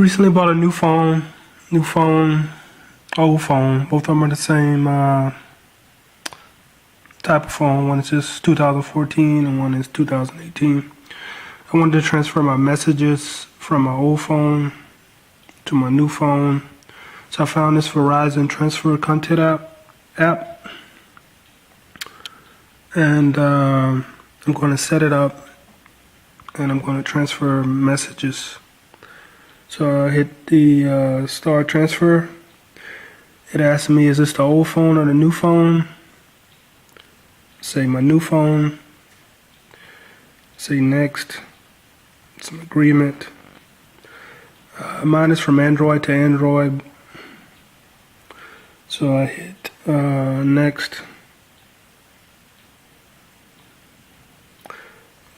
Recently bought a new phone, old phone. Both of them are the same type of phone. One is just 2014 and one is 2018. I wanted to transfer my messages from my old phone to my new phone. So I found this Verizon Transfer Content app. And I'm going to set it up and I'm going to transfer messages. So I hit the start transfer. It asks me, is this the old phone or the new phone? Say my new phone. Say next. Some agreement. Mine is from Android to Android. So I hit next.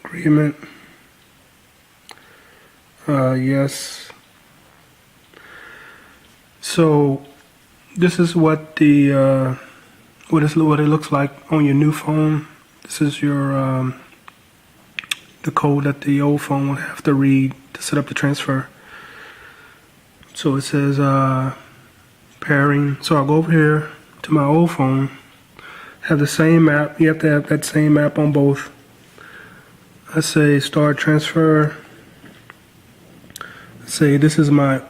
Agreement. Yes. So this is what the what it looks like on your new phone. This is your the code that the old phone would have to read to set up the transfer. So it says pairing. So I'll go over here to my old phone. Have the same app. You have to have that same app on both. I say start transfer. Say this is my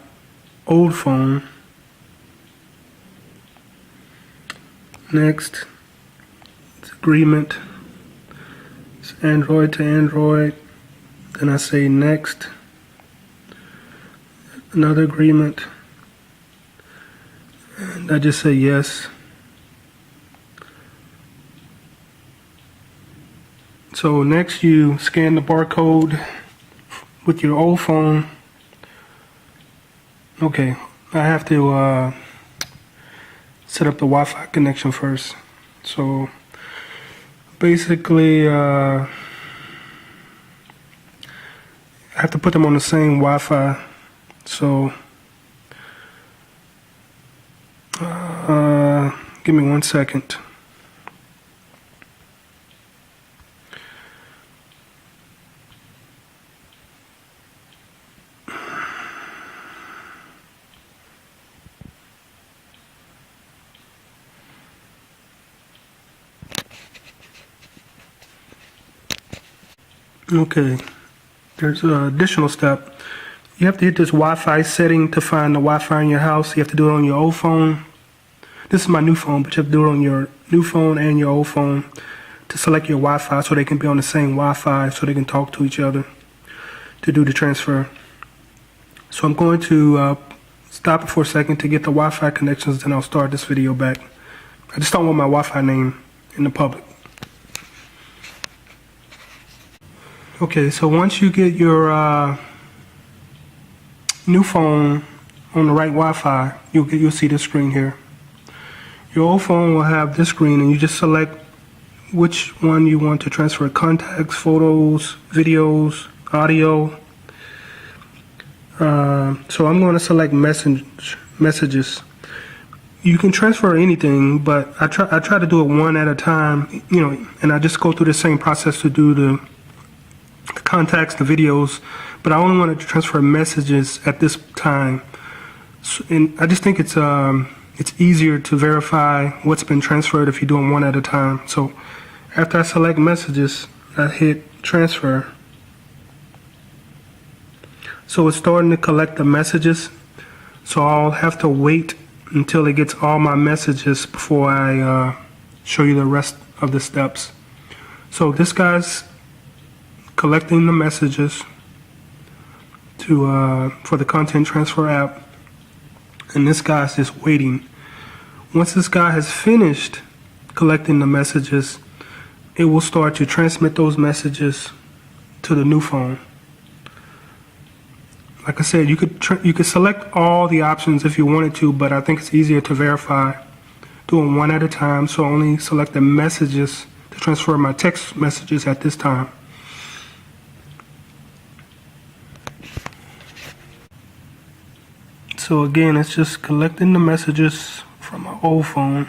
old phone. Next, it's agreement. It's Android to Android. Then I say next. Another agreement. And I just say yes. So next you scan the barcode with your old phone. Okay, I have to set up the Wi-Fi connection first. So basically I have to put them on the same Wi-Fi. So give me 1 second. Okay, there's an additional step. You have to hit this Wi-Fi setting to find the Wi-Fi in your house. You have to do it on your old phone. This is my new phone, but you have to do it on your new phone and your old phone to select your Wi-Fi so they can be on the same Wi-Fi so they can talk to each other to do the transfer. So I'm going to stop it for a second to get the Wi-Fi connections, then I'll start this video back. I just don't want my Wi-Fi name in the public. Okay, so once you get your new phone on the right Wi-Fi, you'll see this screen here. Your old phone will have this screen, and you just select which one you want to transfer: contacts, photos, videos, audio. So I'm going to select messages. You can transfer anything, but I try to do it one at a time, and I just go through the same process to do the contacts, the videos, but I only wanted to transfer messages at this time. So, and I just think it's easier to verify what's been transferred if you do them one at a time. So after I select messages, I hit transfer. So it's starting to collect the messages. So I'll have to wait until it gets all my messages before I show you the rest of the steps. So this guy's collecting the messages for the content transfer app, and this guy's just waiting. Once this guy has finished collecting the messages, it will start to transmit those messages to the new phone. Like I said, you could select all the options if you wanted to, but I think it's easier to verify doing one at a time, so I only select the messages to transfer my text messages at this time. So again, it's just collecting the messages from my old phone.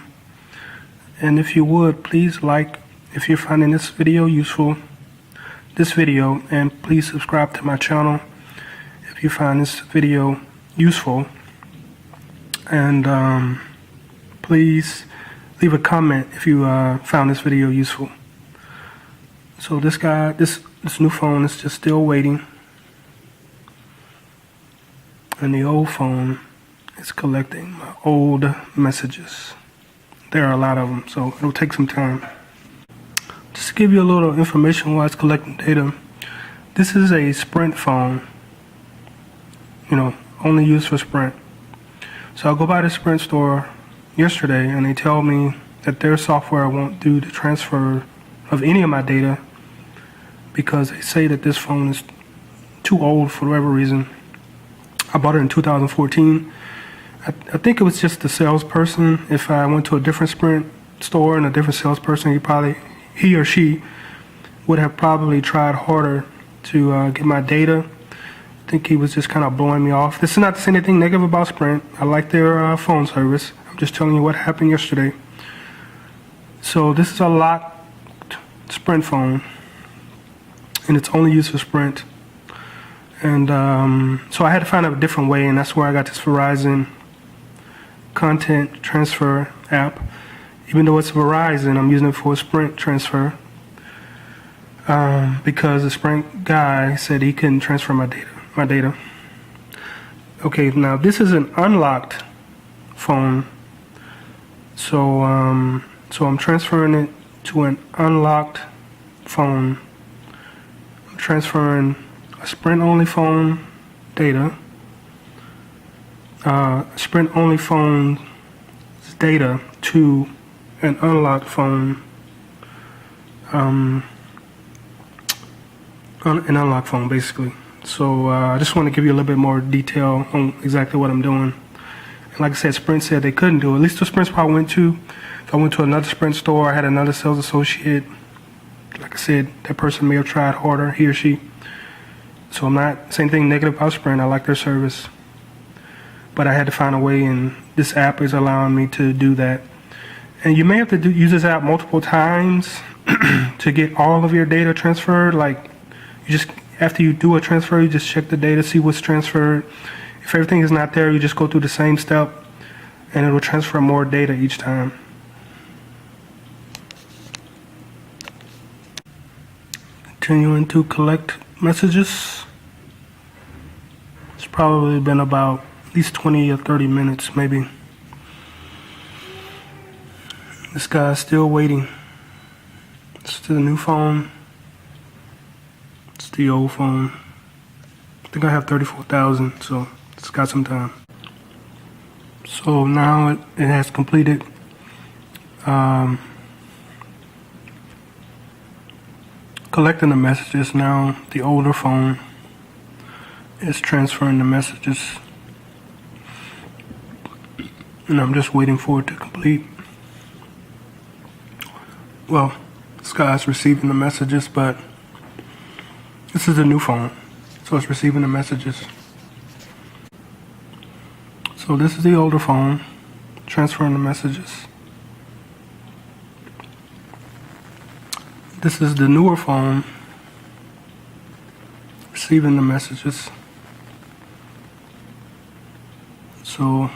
And if you would, please like if you're finding this video useful, and please subscribe to my channel if you find this video useful. And please leave a comment if you found this video useful. So this new phone is just still waiting. And the old phone is collecting my old messages. There are a lot of them, so it'll take some time. Just to give you a little information while it's collecting data, this is a Sprint phone, only used for Sprint. So I'll go by the Sprint store yesterday and they tell me that their software won't do the transfer of any of my data because they say that this phone is too old for whatever reason. I bought it in 2014. I think it was just the salesperson. If I went to a different Sprint store and a different salesperson, he or she would have probably tried harder to get my data. I think he was just kind of blowing me off. This is not to say anything negative about Sprint. I like their phone service. I'm just telling you what happened yesterday. So this is a locked Sprint phone, and it's only used for Sprint. And so I had to find a different way, and that's where I got this Verizon content transfer app. Even though it's Verizon, I'm using it for a Sprint transfer because the Sprint guy said he couldn't transfer my data. Okay, now this is an unlocked phone, so I'm transferring it to an unlocked phone. I'm transferring a Sprint-only phone data, Sprint-only phone data to an unlocked phone, an unlocked phone basically. So I just want to give you a little bit more detail on exactly what I'm doing. And like I said, Sprint said they couldn't do it. At least the Sprints I went to. If I went to another Sprint store, I had another sales associate. Like I said, that person may have tried harder, he or she. So I'm not saying anything negative about Sprint. I like their service. But I had to find a way, and this app is allowing me to do that. And you may have to use this app multiple times to get all of your data transferred. Like, after you do a transfer, you just check the data, see what's transferred. If everything is not there, you just go through the same step, and it will transfer more data each time. Continuing to collect messages. It's probably been about at least 20 or 30 minutes, maybe. This guy's still waiting. It's the new phone. It's the old phone. I think I have 34,000, so it's got some time. So now it has completed collecting the messages. Now the older phone is transferring the messages, and I'm just waiting for it to complete. Well, this guy's receiving the messages, but this is a new phone, so it's receiving the messages. So this is the older phone transferring the messages. This is the newer phone receiving the messages. So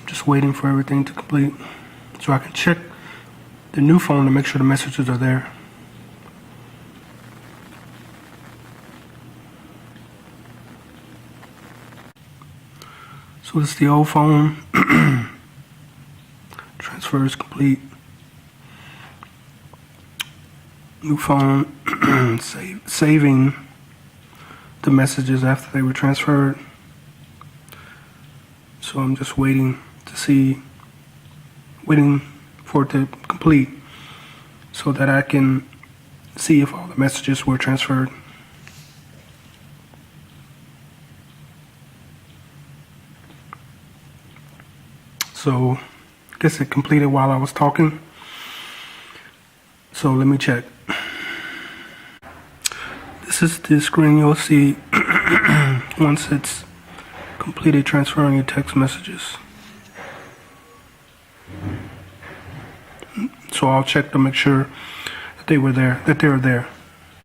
just waiting for everything to complete so I can check the new phone to make sure the messages are there. So this is the old phone. Transfer is complete. New phone saving the messages after they were transferred. So I'm just waiting for it to complete so that I can see if all the messages were transferred. So I guess it completed while I was talking. So let me check. This is the screen you'll see once it's completed transferring your text messages. So I'll check to make sure that they were there, that they're there.